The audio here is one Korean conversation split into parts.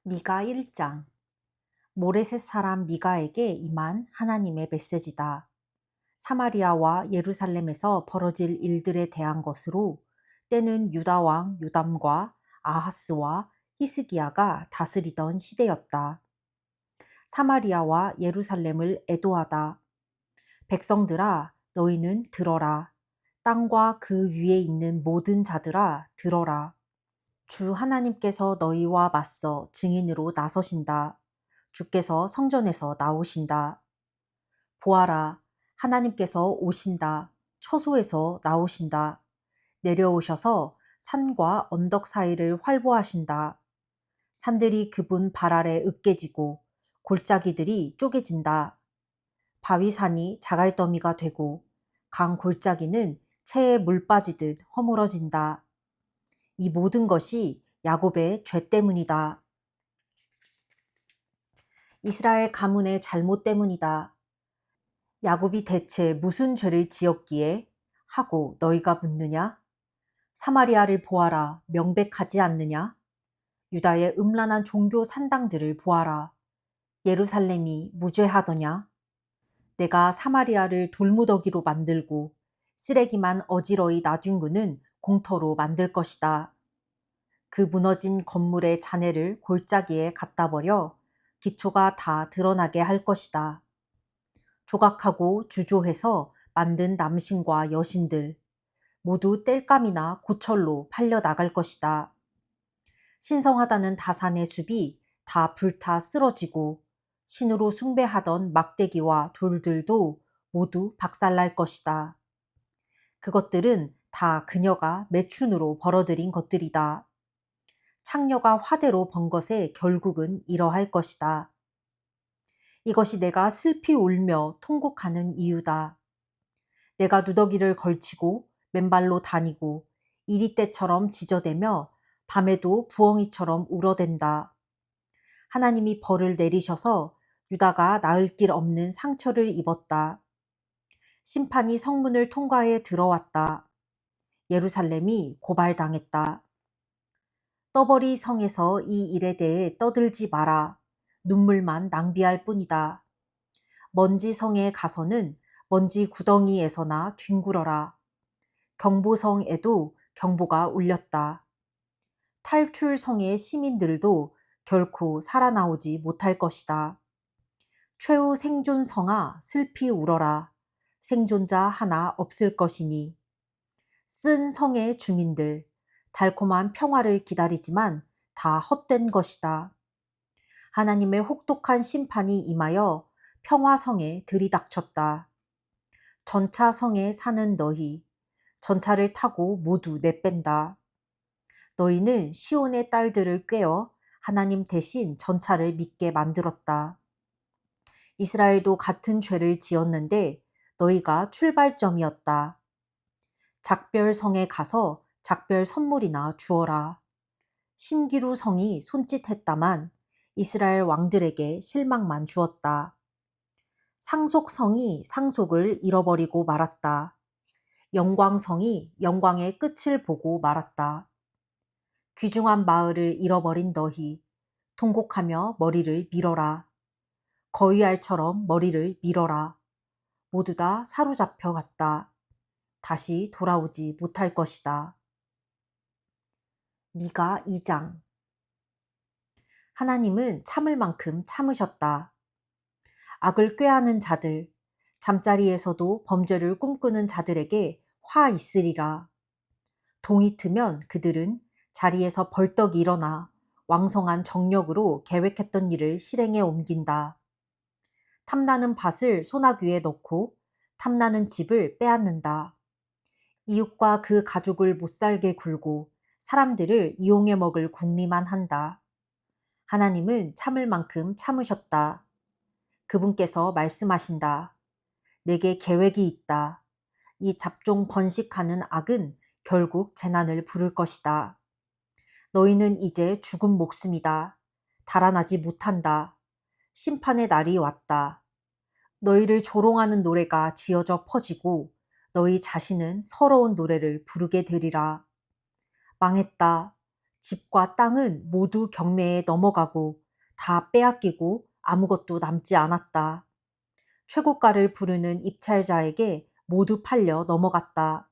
미가 1장. 모레셋 사람 미가에게 임한 하나님의 메시지다. 사마리아와 예루살렘에서 벌어질 일들에 대한 것으로 때는 유다 왕 요담과 아하스와 히스기야가 다스리던 시대였다. 사마리아와 예루살렘을 애도하다. 백성들아, 너희는 들어라. 땅과 그 위에 있는 모든 자들아, 들어라. 주 하나님께서 너희와 맞서 증인으로 나서신다. 주께서 성전에서 나오신다. 보아라, 하나님께서 오신다. 처소에서 나오신다. 내려오셔서 산과 언덕 사이를 활보하신다. 산들이 그분 발 아래 으깨지고 골짜기들이 쪼개진다. 바위산이 자갈더미가 되고 강 골짜기는 채에 물 빠지듯 허물어진다. 이 모든 것이 야곱의 죄 때문이다. 이스라엘 가문의 잘못 때문이다. 야곱이 대체 무슨 죄를 지었기에 하고 너희가 묻느냐? 사마리아를 보아라, 명백하지 않느냐? 유다의 음란한 종교 산당들을 보아라. 예루살렘이 무죄하더냐? 내가 사마리아를 돌무더기로 만들고 쓰레기만 어지러이 놔둔 그는 공터로 만들 것이다. 그 무너진 건물의 잔해를 골짜기에 갖다 버려 기초가 다 드러나게 할 것이다. 조각하고 주조해서 만든 남신과 여신들 모두 땔감이나 고철로 팔려 나갈 것이다. 신성하다는 다산의 숲이 다 불타 쓰러지고 신으로 숭배하던 막대기와 돌들도 모두 박살날 것이다. 그것들은 다 그녀가 매춘으로 벌어들인 것들이다. 창녀가 화대로 번 것에 결국은 이러할 것이다. 이것이 내가 슬피 울며 통곡하는 이유다. 내가 누더기를 걸치고 맨발로 다니고 이리떼처럼 지저대며 밤에도 부엉이처럼 울어댄다. 하나님이 벌을 내리셔서 유다가 나을 길 없는 상처를 입었다. 심판이 성문을 통과해 들어왔다. 예루살렘이 고발당했다. 떠버리 성에서 이 일에 대해 떠들지 마라. 눈물만 낭비할 뿐이다. 먼지 성에 가서는 먼지 구덩이에서나 뒹굴어라. 경보성에도 경보가 울렸다. 탈출 성의 시민들도 결코 살아나오지 못할 것이다. 최후 생존 성아 슬피 울어라. 생존자 하나 없을 것이니. 쓴 성의 주민들, 달콤한 평화를 기다리지만 다 헛된 것이다. 하나님의 혹독한 심판이 임하여 평화성에 들이닥쳤다. 전차성에 사는 너희, 전차를 타고 모두 내뺀다. 너희는 시온의 딸들을 꿰어 하나님 대신 전차를 믿게 만들었다. 이스라엘도 같은 죄를 지었는데 너희가 출발점이었다. 작별성에 가서 작별 선물이나 주어라. 신기루 성이 손짓했다만 이스라엘 왕들에게 실망만 주었다. 상속성이 상속을 잃어버리고 말았다. 영광성이 영광의 끝을 보고 말았다. 귀중한 마을을 잃어버린 너희, 통곡하며 머리를 밀어라. 거위알처럼 머리를 밀어라. 모두 다 사로잡혀 갔다. 다시 돌아오지 못할 것이다. 미가 2장. 하나님은 참을 만큼 참으셨다. 악을 꾀하는 자들, 잠자리에서도 범죄를 꿈꾸는 자들에게 화 있으리라. 동이 트면 그들은 자리에서 벌떡 일어나 왕성한 정력으로 계획했던 일을 실행에 옮긴다. 탐나는 밭을 소나귀에 넣고 탐나는 집을 빼앗는다. 이웃과 그 가족을 못살게 굴고 사람들을 이용해 먹을 궁리만 한다. 하나님은 참을 만큼 참으셨다. 그분께서 말씀하신다. 내게 계획이 있다. 이 잡종 번식하는 악은 결국 재난을 부를 것이다. 너희는 이제 죽은 목숨이다. 달아나지 못한다. 심판의 날이 왔다. 너희를 조롱하는 노래가 지어져 퍼지고 너희 자신은 서러운 노래를 부르게 되리라. 망했다. 집과 땅은 모두 경매에 넘어가고 다 빼앗기고 아무것도 남지 않았다. 최고가를 부르는 입찰자에게 모두 팔려 넘어갔다.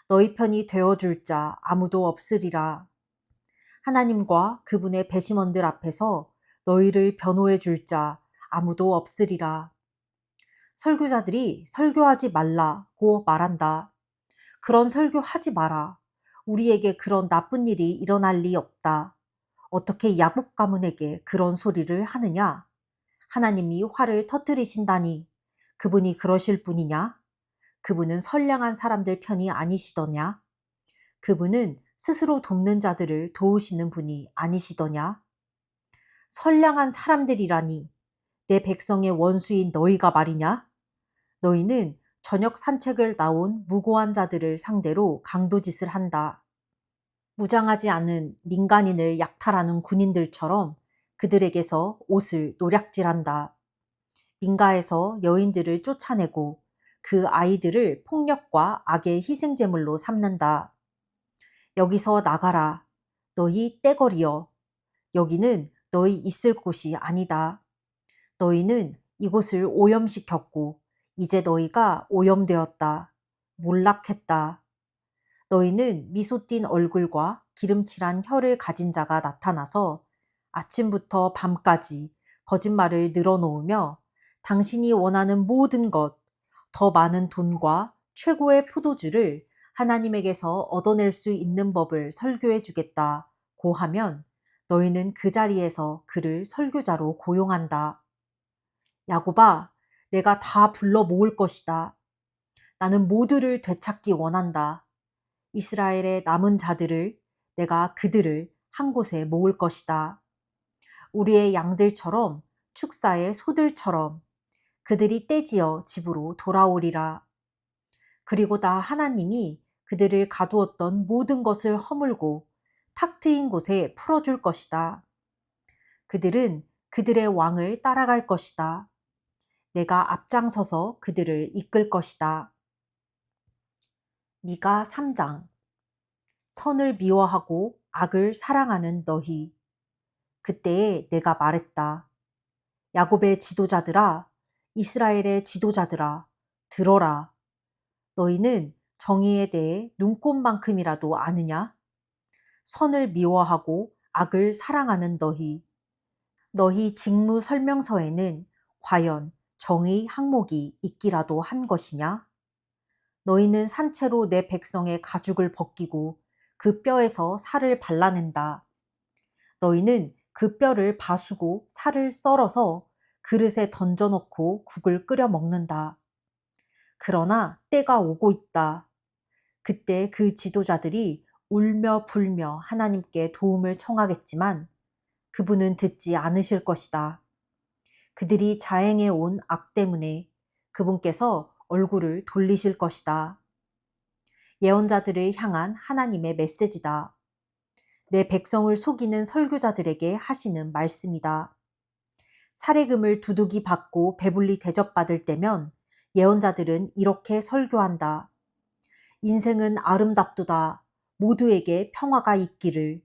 너희 편이 되어줄 자 아무도 없으리라. 하나님과 그분의 배심원들 앞에서 너희를 변호해 줄 자 아무도 없으리라. 설교자들이 설교하지 말라고 말한다. 그런 설교하지 마라. 우리에게 그런 나쁜 일이 일어날 리 없다. 어떻게 야곱 가문에게 그런 소리를 하느냐? 하나님이 화를 터뜨리신다니 그분이 그러실 분이냐? 그분은 선량한 사람들 편이 아니시더냐? 그분은 스스로 돕는 자들을 도우시는 분이 아니시더냐? 선량한 사람들이라니 내 백성의 원수인 너희가 말이냐? 너희는 저녁 산책을 나온 무고한 자들을 상대로 강도짓을 한다. 무장하지 않은 민간인을 약탈하는 군인들처럼 그들에게서 옷을 노략질한다. 민가에서 여인들을 쫓아내고 그 아이들을 폭력과 악의 희생제물로 삼는다. 여기서 나가라. 너희 떼거리여. 여기는 너희 있을 곳이 아니다. 너희는 이곳을 오염시켰고 이제 너희가 오염되었다. 몰락했다. 너희는 미소 띈 얼굴과 기름칠한 혀를 가진 자가 나타나서 아침부터 밤까지 거짓말을 늘어놓으며 당신이 원하는 모든 것, 더 많은 돈과 최고의 포도주를 하나님에게서 얻어낼 수 있는 법을 설교해 주겠다고 하면 너희는 그 자리에서 그를 설교자로 고용한다. 야곱아, 내가 다 불러 모을 것이다. 나는 모두를 되찾기 원한다. 이스라엘의 남은 자들을 내가 그들을 한 곳에 모을 것이다. 우리의 양들처럼 축사의 소들처럼 그들이 떼지어 집으로 돌아오리라. 그리고 나 하나님이 그들을 가두었던 모든 것을 허물고 탁 트인 곳에 풀어줄 것이다. 그들은 그들의 왕을 따라갈 것이다. 내가 앞장서서 그들을 이끌 것이다. 미가 3장. 선을 미워하고 악을 사랑하는 너희. 그때에 내가 말했다. 야곱의 지도자들아, 이스라엘의 지도자들아, 들어라. 너희는 정의에 대해 눈꼽만큼이라도 아느냐? 선을 미워하고 악을 사랑하는 너희. 너희 직무 설명서에는 과연 정의 항목이 있기라도 한 것이냐? 너희는 산채로 내 백성의 가죽을 벗기고 그 뼈에서 살을 발라낸다. 너희는 그 뼈를 바수고 살을 썰어서 그릇에 던져놓고 국을 끓여 먹는다. 그러나 때가 오고 있다. 그때 그 지도자들이 울며 불며 하나님께 도움을 청하겠지만 그분은 듣지 않으실 것이다. 그들이 자행해 온 악 때문에 그분께서 얼굴을 돌리실 것이다. 예언자들을 향한 하나님의 메시지다. 내 백성을 속이는 설교자들에게 하시는 말씀이다. 사례금을 두둑이 받고 배불리 대접받을 때면 예언자들은 이렇게 설교한다. 인생은 아름답도다. 모두에게 평화가 있기를.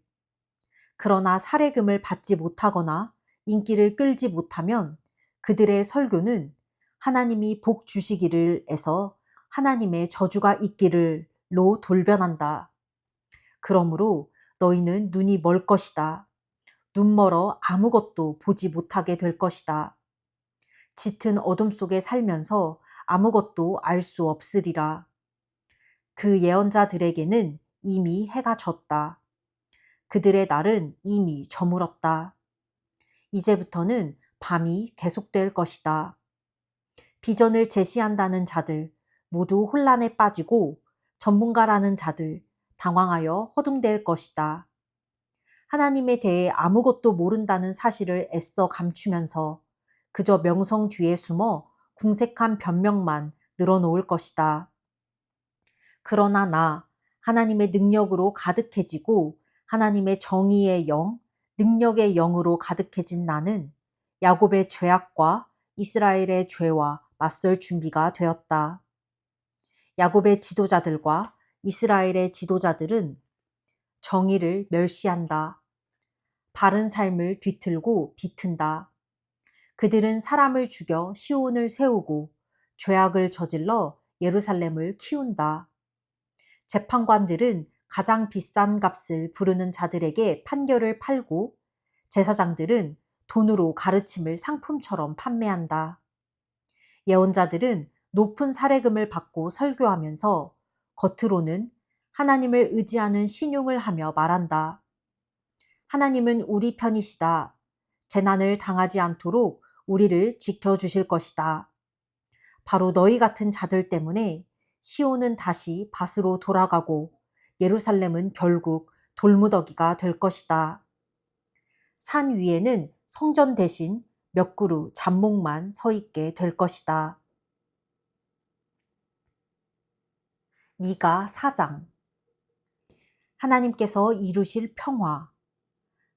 그러나 사례금을 받지 못하거나 인기를 끌지 못하면 그들의 설교는 하나님이 복 주시기를 에서 하나님의 저주가 있기를로 돌변한다. 그러므로 너희는 눈이 멀 것이다. 눈 멀어 아무것도 보지 못하게 될 것이다. 짙은 어둠 속에 살면서 아무것도 알 수 없으리라. 그 예언자들에게는 이미 해가 졌다. 그들의 날은 이미 저물었다. 이제부터는 밤이 계속될 것이다. 비전을 제시한다는 자들 모두 혼란에 빠지고 전문가라는 자들 당황하여 허둥댈 것이다. 하나님에 대해 아무것도 모른다는 사실을 애써 감추면서 그저 명성 뒤에 숨어 궁색한 변명만 늘어놓을 것이다. 그러나 나 하나님의 능력으로 가득해지고 하나님의 정의의 영, 능력의 영으로 가득해진 나는 야곱의 죄악과 이스라엘의 죄와 맞설 준비가 되었다. 야곱의 지도자들과 이스라엘의 지도자들은 정의를 멸시한다. 바른 삶을 뒤틀고 비튼다. 그들은 사람을 죽여 시온을 세우고 죄악을 저질러 예루살렘을 키운다. 재판관들은 가장 비싼 값을 부르는 자들에게 판결을 팔고 제사장들은 돈으로 가르침을 상품처럼 판매한다. 예언자들은 높은 사례금을 받고 설교하면서 겉으로는 하나님을 의지하는 신용을 하며 말한다. 하나님은 우리 편이시다. 재난을 당하지 않도록 우리를 지켜주실 것이다. 바로 너희 같은 자들 때문에 시온은 다시 밭으로 돌아가고 예루살렘은 결국 돌무더기가 될 것이다. 산 위에는 성전 대신 몇 그루 잡목만 서 있게 될 것이다. 미가 4장. 하나님께서 이루실 평화.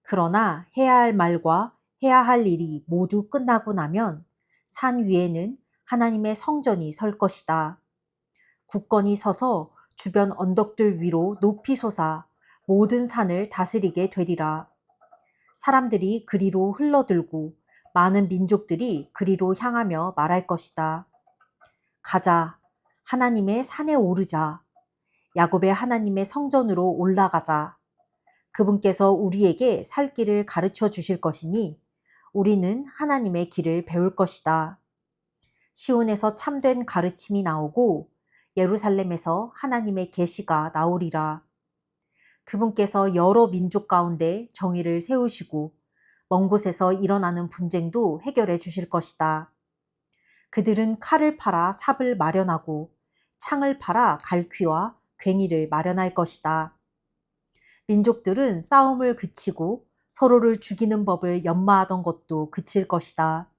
그러나 해야 할 말과 해야 할 일이 모두 끝나고 나면 산 위에는 하나님의 성전이 설 것이다. 굳건히 서서 주변 언덕들 위로 높이 솟아 모든 산을 다스리게 되리라. 사람들이 그리로 흘러들고 많은 민족들이 그리로 향하며 말할 것이다. 가자, 하나님의 산에 오르자. 야곱의 하나님의 성전으로 올라가자. 그분께서 우리에게 살 길을 가르쳐 주실 것이니 우리는 하나님의 길을 배울 것이다. 시온에서 참된 가르침이 나오고 예루살렘에서 하나님의 계시가 나오리라. 그분께서 여러 민족 가운데 정의를 세우시고 먼 곳에서 일어나는 분쟁도 해결해 주실 것이다. 그들은 칼을 팔아 삽을 마련하고 창을 팔아 갈퀴와 괭이를 마련할 것이다. 민족들은 싸움을 그치고 서로를 죽이는 법을 연마하던 것도 그칠 것이다.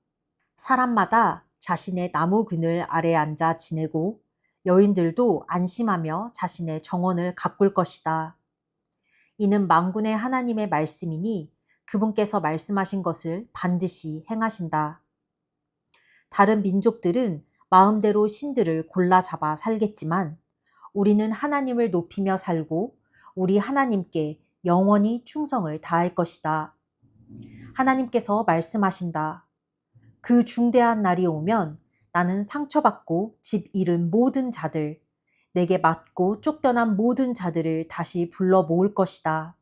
사람마다 자신의 나무 그늘 아래 앉아 지내고 여인들도 안심하며 자신의 정원을 가꿀 것이다. 이는 만군의 하나님의 말씀이니 그분께서 말씀하신 것을 반드시 행하신다. 다른 민족들은 마음대로 신들을 골라 잡아 살겠지만 우리는 하나님을 높이며 살고 우리 하나님께 영원히 충성을 다할 것이다. 하나님께서 말씀하신다. 그 중대한 날이 오면 나는 상처받고 집 잃은 모든 자들, 내게 맞고 쫓겨난 모든 자들을 다시 불러 모을 것이다.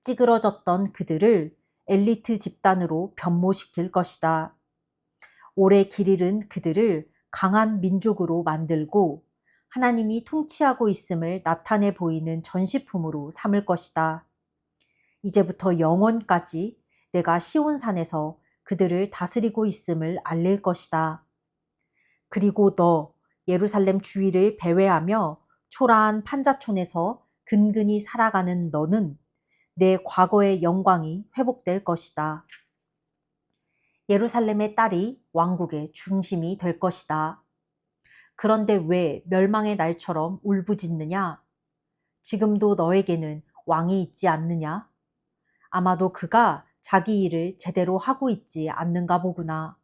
찌그러졌던 그들을 엘리트 집단으로 변모시킬 것이다. 오래 길 잃은 그들을 강한 민족으로 만들고 하나님이 통치하고 있음을 나타내 보이는 전시품으로 삼을 것이다. 이제부터 영원까지 내가 시온산에서 그들을 다스리고 있음을 알릴 것이다. 그리고 너 예루살렘 주위를 배회하며 초라한 판자촌에서 근근히 살아가는 너는 내 과거의 영광이 회복될 것이다. 예루살렘의 딸이 왕국의 중심이 될 것이다. 그런데 왜 멸망의 날처럼 울부짖느냐? 지금도 너에게는 왕이 있지 않느냐? 아마도 그가 자기 일을 제대로 하고 있지 않는가 보구나.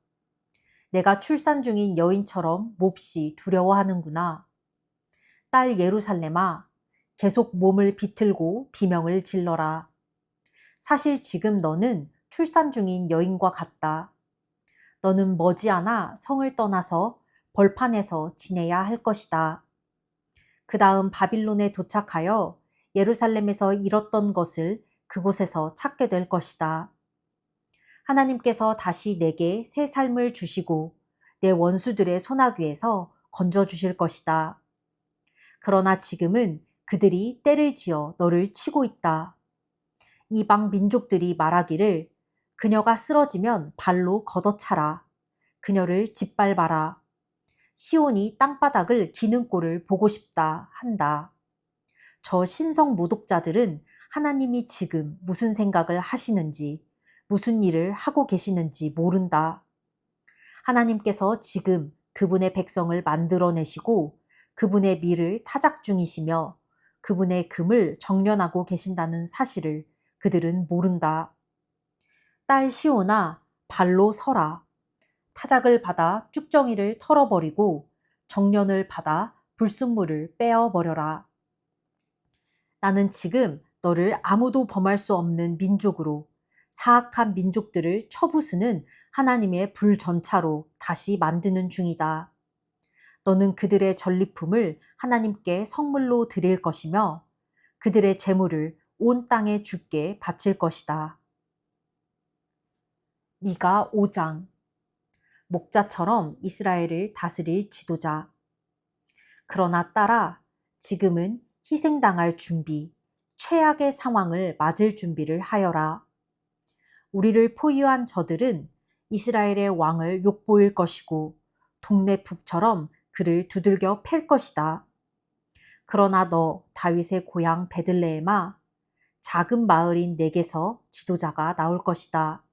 내가 출산 중인 여인처럼 몹시 두려워하는구나. 딸 예루살렘아, 계속 몸을 비틀고 비명을 질러라. 사실 지금 너는 출산 중인 여인과 같다. 너는 머지않아 성을 떠나서 벌판에서 지내야 할 것이다. 그 다음 바빌론에 도착하여 예루살렘에서 잃었던 것을 그곳에서 찾게 될 것이다. 하나님께서 다시 내게 새 삶을 주시고 내 원수들의 소나귀에서 건져주실 것이다. 그러나 지금은 그들이 때를 지어 너를 치고 있다. 이방 민족들이 말하기를 그녀가 쓰러지면 발로 걷어차라. 그녀를 짓밟아라. 시온이 땅바닥을 기는 꼴을 보고 싶다 한다. 저 신성 모독자들은 하나님이 지금 무슨 생각을 하시는지, 무슨 일을 하고 계시는지 모른다. 하나님께서 지금 그분의 백성을 만들어내시고 그분의 미를 타작 중이시며 그분의 금을 정련하고 계신다는 사실을 그들은 모른다. 딸 시온아, 발로 서라. 타작을 받아 쭉정이를 털어버리고 정련을 받아 불순물을 빼어버려라. 나는 지금 너를 아무도 범할 수 없는 민족으로, 사악한 민족들을 쳐부수는 하나님의 불전차로 다시 만드는 중이다. 너는 그들의 전리품을 하나님께 선물로 드릴 것이며 그들의 재물을 온 땅에 주께 바칠 것이다. 미가 5장. 목자처럼 이스라엘을 다스릴 지도자. 그러나 딸아, 지금은 희생당할 준비, 최악의 상황을 맞을 준비를 하여라. 우리를 포위한 저들은 이스라엘의 왕을 욕보일 것이고 동네 북처럼 그를 두들겨 팰 것이다. 그러나 너 다윗의 고향 베들레헴아, 작은 마을인 내게서 지도자가 나올 것이다.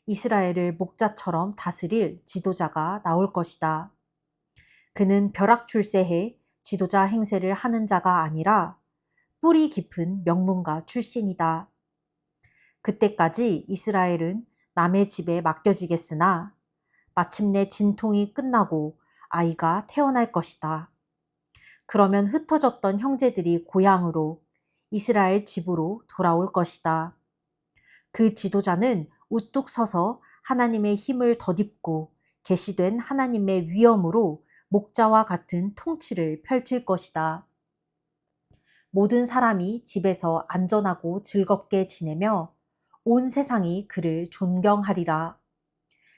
이스라엘을 목자처럼 다스릴 지도자가 나올 것이다. 그는 벼락출세해 지도자 행세를 하는 자가 아니라 뿌리 깊은 명문가 출신이다. 그때까지 이스라엘은 남의 집에 맡겨지겠으나 마침내 진통이 끝나고 아이가 태어날 것이다. 그러면 흩어졌던 형제들이 고향으로 이스라엘 집으로 돌아올 것이다. 그 지도자는 우뚝 서서 하나님의 힘을 덧입고 계시된 하나님의 위엄으로 목자와 같은 통치를 펼칠 것이다. 모든 사람이 집에서 안전하고 즐겁게 지내며 온 세상이 그를 존경하리라.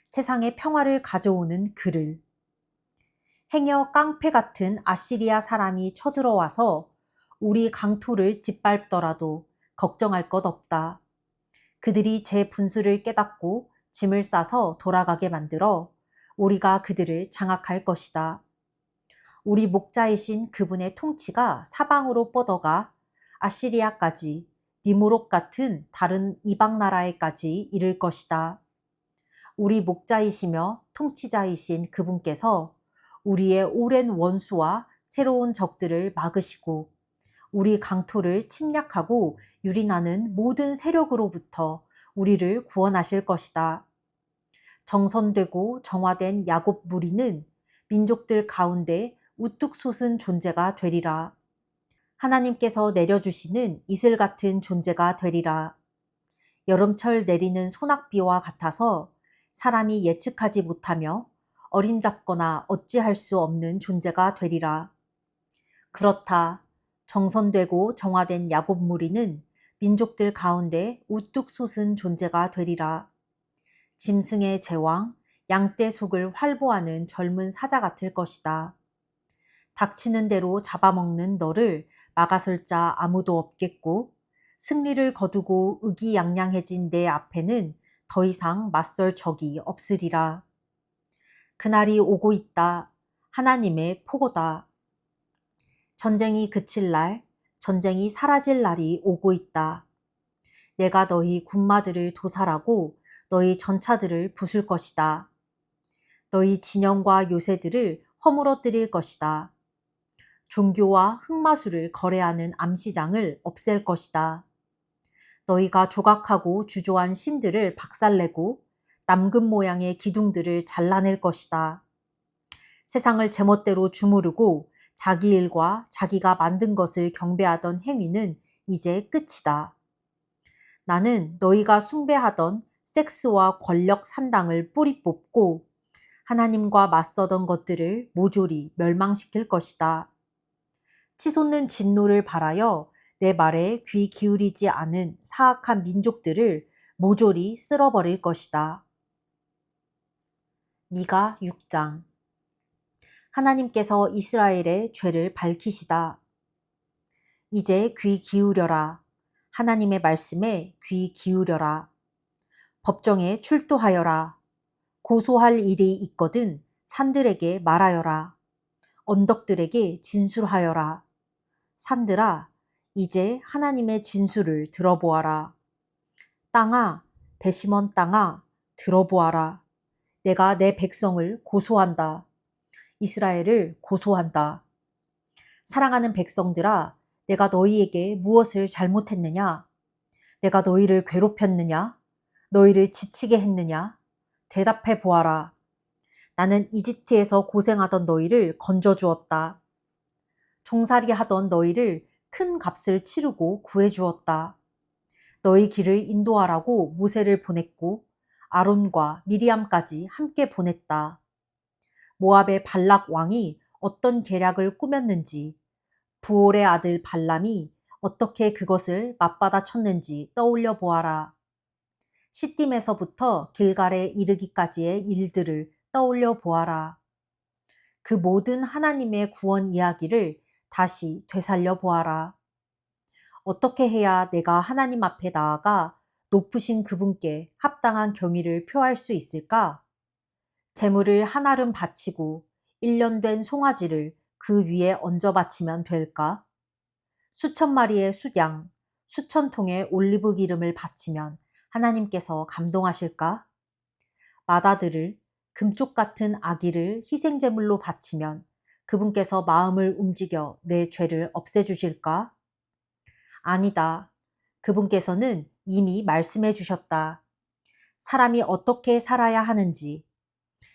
세상에 평화를 가져오는 그를. 행여 깡패 같은 아시리아 사람이 쳐들어와서 우리 강토를 짓밟더라도 걱정할 것 없다. 그들이 제 분수를 깨닫고 짐을 싸서 돌아가게 만들어 우리가 그들을 장악할 것이다. 우리 목자이신 그분의 통치가 사방으로 뻗어가 아시리아까지, 니무롯 같은 다른 이방 나라에까지 이를 것이다. 우리 목자이시며 통치자이신 그분께서 우리의 오랜 원수와 새로운 적들을 막으시고 우리 강토를 침략하고 유린하는 모든 세력으로부터 우리를 구원하실 것이다. 정선되고 정화된 야곱 무리는 민족들 가운데 우뚝 솟은 존재가 되리라. 하나님께서 내려주시는 이슬 같은 존재가 되리라. 여름철 내리는 소낙비와 같아서 사람이 예측하지 못하며 어림잡거나 어찌할 수 없는 존재가 되리라. 그렇다. 정선되고 정화된 야곱 무리는 민족들 가운데 우뚝 솟은 존재가 되리라. 짐승의 제왕, 양떼 속을 활보하는 젊은 사자 같을 것이다. 닥치는 대로 잡아먹는 너를 막아설 자 아무도 없겠고 승리를 거두고 의기양양해진 내 앞에는 더 이상 맞설 적이 없으리라. 그날이 오고 있다. 하나님의 포고다. 전쟁이 그칠 날, 전쟁이 사라질 날이 오고 있다. 내가 너희 군마들을 도살하고 너희 전차들을 부술 것이다. 너희 진영과 요새들을 허물어뜨릴 것이다. 종교와 흑마술을 거래하는 암시장을 없앨 것이다. 너희가 조각하고 주조한 신들을 박살내고 남금 모양의 기둥들을 잘라낼 것이다. 세상을 제멋대로 주무르고 자기 일과 자기가 만든 것을 경배하던 행위는 이제 끝이다. 나는 너희가 숭배하던 섹스와 권력 산당을 뿌리 뽑고 하나님과 맞서던 것들을 모조리 멸망시킬 것이다. 치솟는 진노를 발하여 내 말에 귀 기울이지 않은 사악한 민족들을 모조리 쓸어버릴 것이다. 미가 6장. 하나님께서 이스라엘의 죄를 밝히시다. 이제 귀 기울여라. 하나님의 말씀에 귀 기울여라. 법정에 출두하여라. 고소할 일이 있거든 산들에게 말하여라. 언덕들에게 진술하여라. 산들아, 이제 하나님의 진술을 들어보아라. 땅아, 베시몬 땅아, 들어보아라. 내가 내 백성을 고소한다. 이스라엘을 고소한다. 사랑하는 백성들아, 내가 너희에게 무엇을 잘못했느냐? 내가 너희를 괴롭혔느냐? 너희를 지치게 했느냐? 대답해 보아라. 나는 이집트에서 고생하던 너희를 건져주었다. 종살이 하던 너희를 큰 값을 치르고 구해주었다. 너희 길을 인도하라고 모세를 보냈고 아론과 미리암까지 함께 보냈다. 모압의 발락 왕이 어떤 계략을 꾸몄는지, 부올의 아들 발람이 어떻게 그것을 맞받아 쳤는지 떠올려 보아라. 시딤에서부터 길갈에 이르기까지의 일들을 떠올려 보아라. 그 모든 하나님의 구원 이야기를 다시 되살려 보아라. 어떻게 해야 내가 하나님 앞에 나아가 높으신 그분께 합당한 경의를 표할 수 있을까? 재물을 한아름 바치고 1년 된 송아지를 그 위에 얹어 바치면 될까? 수천 마리의 숫양, 수천 통의 올리브 기름을 바치면 하나님께서 감동하실까? 맏아들을, 금쪽 같은 아기를 희생제물로 바치면 그분께서 마음을 움직여 내 죄를 없애주실까? 아니다. 그분께서는 이미 말씀해 주셨다. 사람이 어떻게 살아야 하는지,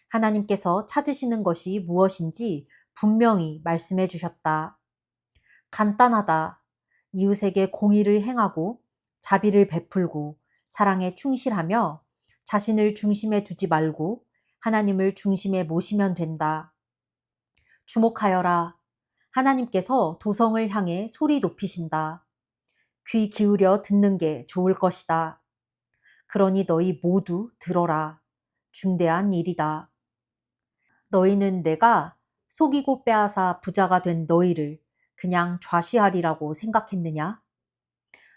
하나님께서 찾으시는 것이 무엇인지 분명히 말씀해 주셨다. 간단하다. 이웃에게 공의를 행하고 자비를 베풀고 사랑에 충실하며 자신을 중심에 두지 말고 하나님을 중심에 모시면 된다. 주목하여라. 하나님께서 도성을 향해 소리 높이신다. 귀 기울여 듣는 게 좋을 것이다. 그러니 너희 모두 들어라. 중대한 일이다. 너희는 내가 속이고 빼앗아 부자가 된 너희를 그냥 좌시하리라고 생각했느냐?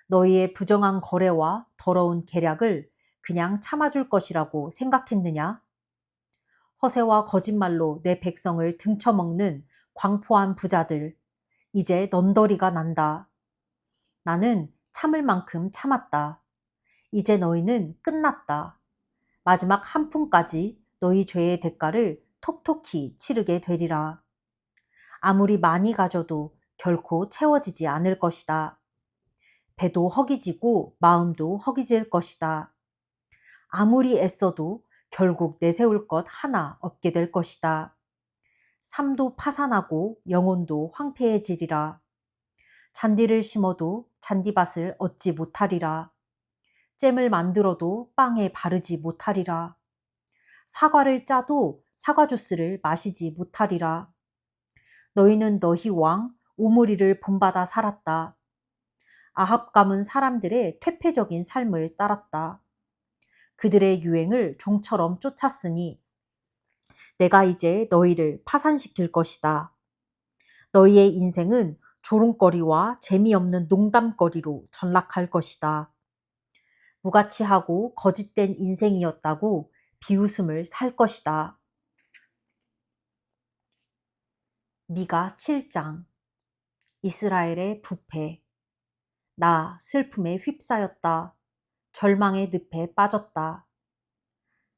너희의 부정한 거래와 더러운 계략을 그냥 참아줄 것이라고 생각했느냐? 허세와 거짓말로 내 백성을 등쳐먹는 광포한 부자들, 이제 넌더리가 난다. 나는 참을 만큼 참았다. 이제 너희는 끝났다. 마지막 한 푼까지 너희 죄의 대가를 톡톡히 치르게 되리라. 아무리 많이 가져도 결코 채워지지 않을 것이다. 배도 허기지고 마음도 허기질 것이다. 아무리 애써도 결국 내세울 것 하나 없게 될 것이다. 삶도 파산하고 영혼도 황폐해지리라. 잔디를 심어도 잔디밭을 얻지 못하리라. 잼을 만들어도 빵에 바르지 못하리라. 사과를 짜도 사과 주스를 마시지 못하리라. 너희는 너희 왕 오므리를 본받아 살았다. 아합 가문 사람들의 퇴폐적인 삶을 따랐다. 그들의 유행을 종처럼 쫓았으니 내가 이제 너희를 파산시킬 것이다. 너희의 인생은 조롱거리와 재미없는 농담거리로 전락할 것이다. 무가치하고 거짓된 인생이었다고 비웃음을 살 것이다. 미가 7장. 이스라엘의 부패. 나 슬픔에 휩싸였다. 절망의 늪에 빠졌다.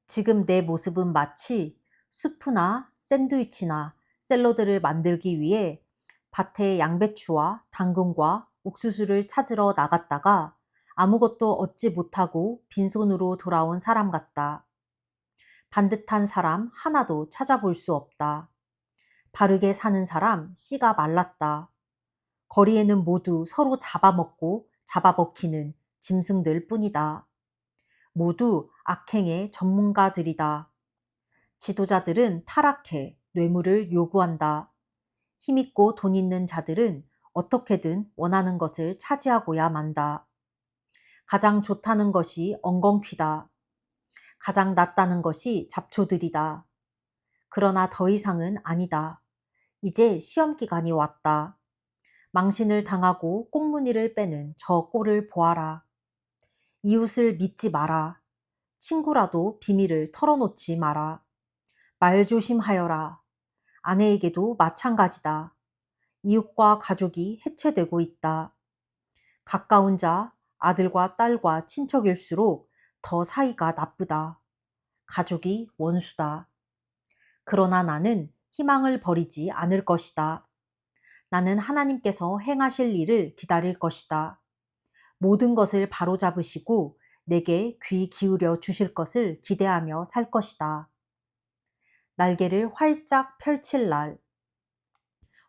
지금 내 모습은 마치 수프나 샌드위치나 샐러드를 만들기 위해 밭에 양배추와 당근과 옥수수를 찾으러 나갔다가 아무것도 얻지 못하고 빈손으로 돌아온 사람 같다. 반듯한 사람 하나도 찾아볼 수 없다. 바르게 사는 사람 씨가 말랐다. 거리에는 모두 서로 잡아먹고 잡아먹히는 짐승들 뿐이다. 모두 악행의 전문가들이다. 지도자들은 타락해 뇌물을 요구한다. 힘있고 돈 있는 자들은 어떻게든 원하는 것을 차지하고야 만다. 가장 좋다는 것이 엉겅퀴다. 가장 낫다는 것이 잡초들이다. 그러나 더 이상은 아니다. 이제 시험 기간이 왔다. 망신을 당하고 꽁무니를 빼는 저 꼴을 보아라. 이웃을 믿지 마라. 친구라도 비밀을 털어놓지 마라. 말 조심하여라. 아내에게도 마찬가지다. 이웃과 가족이 해체되고 있다. 가까운 자, 아들과 딸과 친척일수록 더 사이가 나쁘다. 가족이 원수다. 그러나 나는 희망을 버리지 않을 것이다. 나는 하나님께서 행하실 일을 기다릴 것이다. 모든 것을 바로잡으시고 내게 귀 기울여 주실 것을 기대하며 살 것이다. 날개를 활짝 펼칠 날.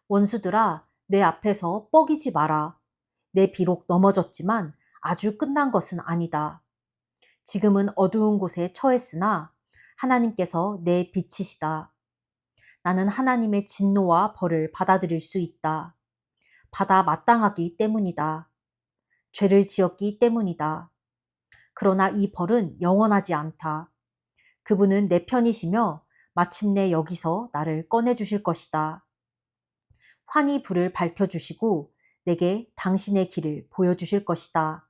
원수들아, 내 앞에서 뻐기지 마라. 내 비록 넘어졌지만 아주 끝난 것은 아니다. 지금은 어두운 곳에 처했으나 하나님께서 내 빛이시다. 나는 하나님의 진노와 벌을 받아들일 수 있다. 받아 마땅하기 때문이다. 죄를 지었기 때문이다. 그러나 이 벌은 영원하지 않다. 그분은 내 편이시며 마침내 여기서 나를 꺼내주실 것이다. 환히 불을 밝혀주시고 내게 당신의 길을 보여주실 것이다.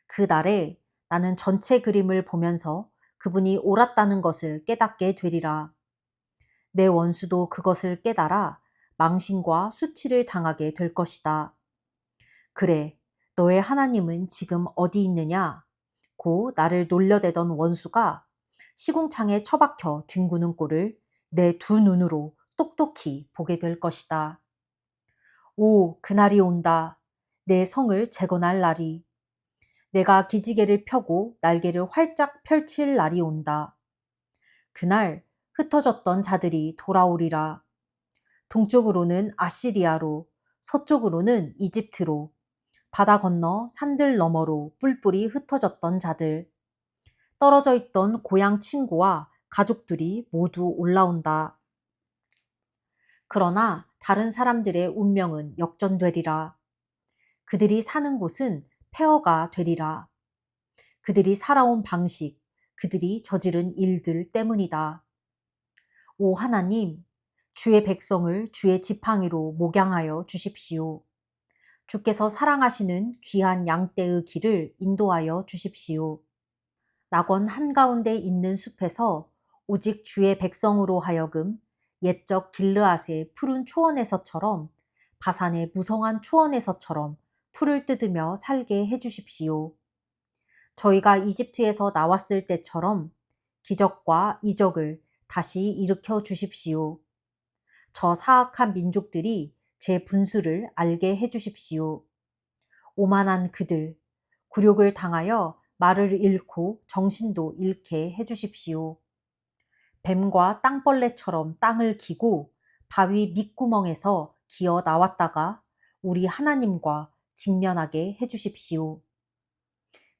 그 날에 나는 전체 그림을 보면서 그분이 옳았다는 것을 깨닫게 되리라. 내 원수도 그것을 깨달아 망신과 수치를 당하게 될 것이다. 그래, 너의 하나님은 지금 어디 있느냐? 고 나를 놀려대던 원수가 시궁창에 처박혀 뒹구는 꼴을 내 두 눈으로 똑똑히 보게 될 것이다. 오, 그날이 온다. 내 성을 재건할 날이. 내가 기지개를 펴고 날개를 활짝 펼칠 날이 온다. 그날 흩어졌던 자들이 돌아오리라. 동쪽으로는 아시리아로, 서쪽으로는 이집트로, 바다 건너 산들 너머로 뿔뿔이 흩어졌던 자들, 떨어져 있던 고향 친구와 가족들이 모두 올라온다. 그러나 다른 사람들의 운명은 역전되리라. 그들이 사는 곳은 폐허가 되리라. 그들이 살아온 방식, 그들이 저지른 일들 때문이다. 오 하나님, 주의 백성을 주의 지팡이로 목양하여 주십시오. 주께서 사랑하시는 귀한 양떼의 길을 인도하여 주십시오. 낙원 한가운데 있는 숲에서 오직 주의 백성으로 하여금 옛적 길르앗의 푸른 초원에서처럼 바산의 무성한 초원에서처럼 풀을 뜯으며 살게 해주십시오. 저희가 이집트에서 나왔을 때처럼 기적과 이적을 다시 일으켜 주십시오. 저 사악한 민족들이 제 분수를 알게 해주십시오. 오만한 그들, 굴욕을 당하여 말을 잃고 정신도 잃게 해주십시오. 뱀과 땅벌레처럼 땅을 기고 바위 밑구멍에서 기어 나왔다가 우리 하나님과 직면하게 해주십시오.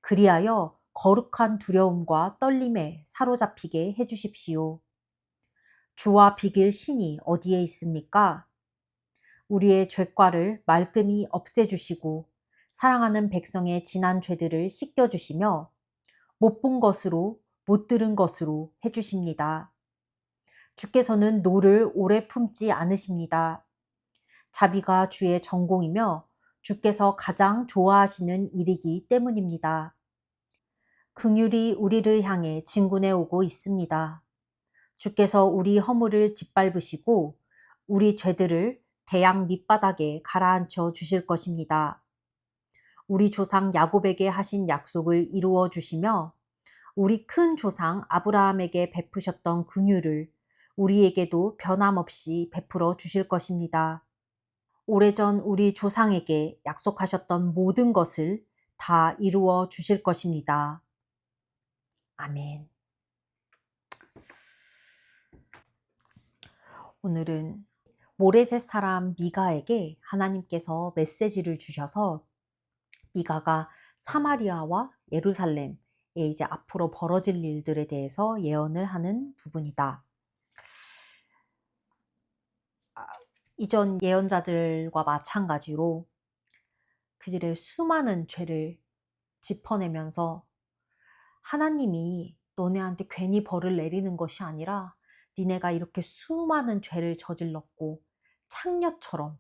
그리하여 거룩한 두려움과 떨림에 사로잡히게 해주십시오. 주와 비길 신이 어디에 있습니까? 우리의 죄과를 말끔히 없애주시고 사랑하는 백성의 지난 죄들을 씻겨주시며 못 본 것으로 못 들은 것으로 해주십니다. 주께서는 노를 오래 품지 않으십니다. 자비가 주의 전공이며 주께서 가장 좋아하시는 일이기 때문입니다. 긍휼이 우리를 향해 진군해 오고 있습니다. 주께서 우리 허물을 짓밟으시고 우리 죄들을 대양 밑바닥에 가라앉혀 주실 것입니다. 우리 조상 야곱에게 하신 약속을 이루어 주시며 우리 큰 조상 아브라함에게 베푸셨던 긍휼을 우리에게도 변함없이 베풀어 주실 것입니다. 오래전 우리 조상에게 약속하셨던 모든 것을 다 이루어 주실 것입니다. 아멘. 오늘은 모레셋 사람 미가에게 하나님께서 메시지를 주셔서 미가가 사마리아와 예루살렘에 이제 앞으로 벌어질 일들에 대해서 예언을 하는 부분이다. 이전 예언자들과 마찬가지로 그들의 수많은 죄를 짚어내면서 하나님이 너네한테 괜히 벌을 내리는 것이 아니라 니네가 이렇게 수많은 죄를 저질렀고 창녀처럼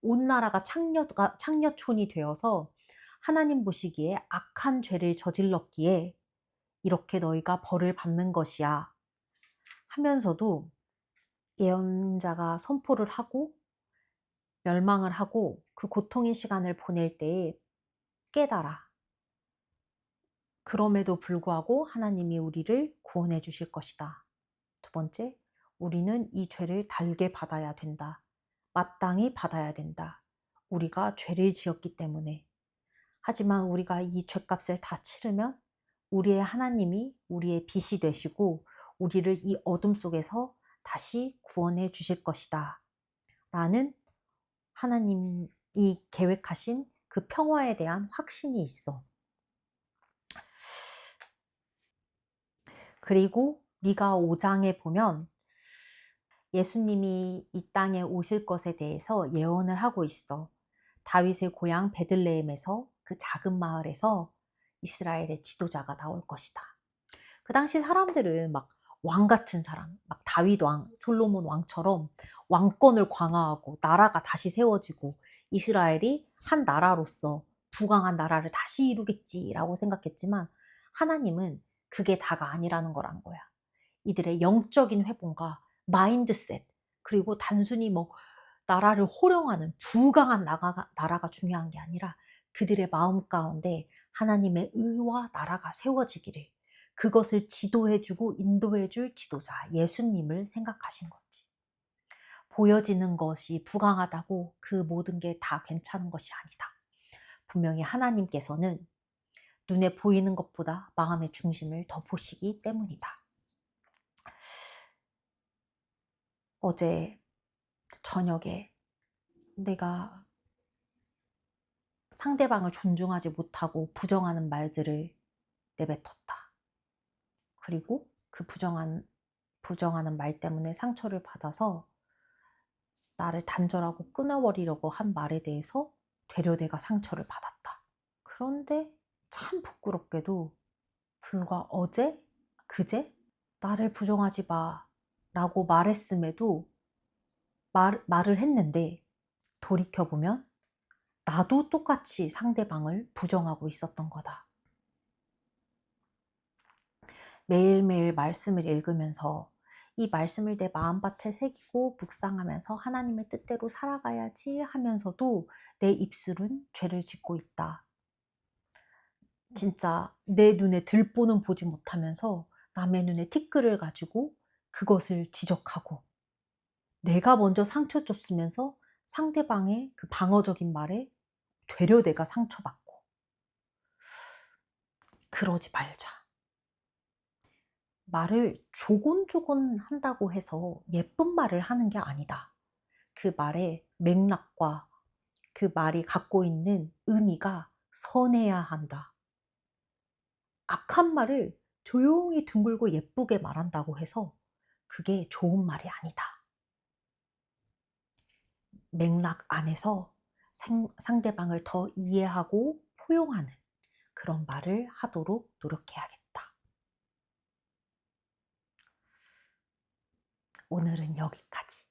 온 나라가 창녀촌이 되어서 하나님 보시기에 악한 죄를 저질렀기에 이렇게 너희가 벌을 받는 것이야 하면서도 예언자가 선포를 하고 멸망을 하고 그 고통의 시간을 보낼 때에 깨달아. 그럼에도 불구하고 하나님이 우리를 구원해 주실 것이다. 두 번째, 우리는 이 죄를 달게 받아야 된다. 마땅히 받아야 된다. 우리가 죄를 지었기 때문에. 하지만 우리가 이 죄값을 다 치르면 우리의 하나님이 우리의 빛이 되시고 우리를 이 어둠 속에서 다시 구원해 주실 것이다. 라는 하나님이 계획하신 그 평화에 대한 확신이 있어. 그리고 미가 5장에 보면 예수님이 이 땅에 오실 것에 대해서 예언을 하고 있어. 다윗의 고향 베들레헴에서 그 작은 마을에서 이스라엘의 지도자가 나올 것이다. 그 당시 사람들은 막 왕 같은 사람, 막 다윗 왕, 솔로몬 왕처럼 왕권을 강화하고 나라가 다시 세워지고 이스라엘이 한 나라로서 부강한 나라를 다시 이루겠지라고 생각했지만 하나님은 그게 다가 아니라는 걸 안 거야. 이들의 영적인 회복과 마인드셋, 그리고 단순히 뭐 나라를 호령하는 부강한 나라가 중요한 게 아니라 그들의 마음 가운데 하나님의 의와 나라가 세워지기를, 그것을 지도해주고 인도해줄 지도자 예수님을 생각하신 거지. 보여지는 것이 부강하다고 그 모든 게 다 괜찮은 것이 아니다. 분명히 하나님께서는 눈에 보이는 것보다 마음의 중심을 더 보시기 때문이다. 어제 저녁에 내가 상대방을 존중하지 못하고 부정하는 말들을 내뱉었다. 그리고 그 부정하는 말 때문에 상처를 받아서 나를 단절하고 끊어버리려고 한 말에 대해서 되려 내가 상처를 받았다. 그런데 참 부끄럽게도 불과 어제, 그제 나를 부정하지 마 라고 말했음에도 말을 했는데 돌이켜보면 나도 똑같이 상대방을 부정하고 있었던 거다. 매일매일 말씀을 읽으면서 이 말씀을 내 마음밭에 새기고 묵상하면서 하나님의 뜻대로 살아가야지 하면서도 내 입술은 죄를 짓고 있다. 진짜 내 눈에 들보는 보지 못하면서 남의 눈에 티끌을 가지고 그것을 지적하고 내가 먼저 상처 줬으면서 상대방의 그 방어적인 말에 되려 내가 상처받고. 그러지 말자. 말을 조곤조곤 한다고 해서 예쁜 말을 하는 게 아니다. 그 말의 맥락과 그 말이 갖고 있는 의미가 선해야 한다. 악한 말을 조용히 둥글고 예쁘게 말한다고 해서 그게 좋은 말이 아니다. 맥락 안에서 상대방을 더 이해하고 포용하는 그런 말을 하도록 노력해야겠다. 오늘은 여기까지.